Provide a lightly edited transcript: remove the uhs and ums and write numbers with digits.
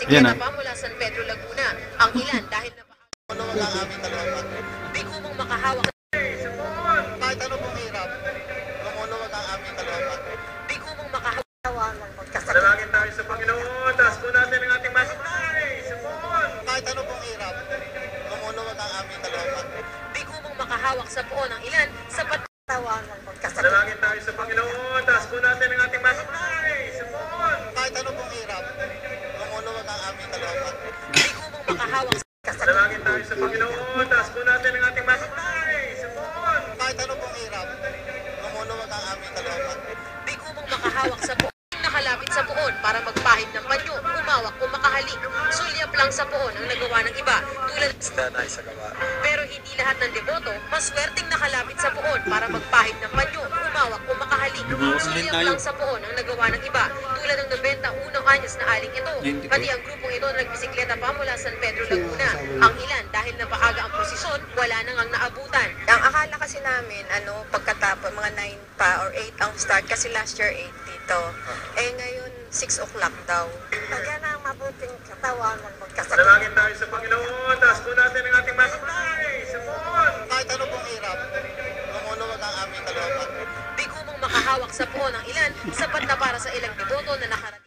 nagbisikleta pa mula San Pedro, Laguna. Ang ilan dahil di kumong makahawak. Kahit ano pong hirap, lumuluwag ang aming kalooban. Di kumong makahawak. Dalangin tayo sa Panginoon, taas po natin ang ating masakay. Kahit ano pong hirap, lumuluwag ang aming kalooban. Di kumong makahawak sa puon ang ilan sapat Dalangin tayo sa Panginoon, taas po natin ang ating masakay. Kahit ano pong hirap, lumuluwag ang aming kalooban. di kumong makahawak Dalangin tayo sa Panginoon, taas po natin ang ating masakay. Kahit ano pong hirap, lumuluwag ang aming kalooban. di kumong makahawak sa puon nakalapit sa puon para magpahid ng panyo, umawak o makahalik. Sulyap lang sa puon ang nagawa ng iba tulad pero hindi lahat ng deboto maswerteng nakalapit sa puon para magpahid ng panyo, umawak o makahalik. Sulyap lang sa puon ang nagawa ng iba tulad ng 91 anyos na aling ito. Pati ang grupong ito na nagbisikleta pa mula San Pedro, Laguna. Ang ilan dahil napaaga ang prosesyon, wala nang ang naabutan. Ang akala kasi namin, pagkatapos mga 9 pa or 8 ang start kasi last year 8 dito. Eh ngayon 6 o'clock daw. Kaya na mabuting katawanan magkasakit. Dalangin tayo sa Panginoon, taas po natin ang ating masakay. Kahit ano pong hirap, lumuluwag ang aming kalooban. Di kumong makahawak sa puon ang ilan sapat na para sa ilang deboto na nakarating.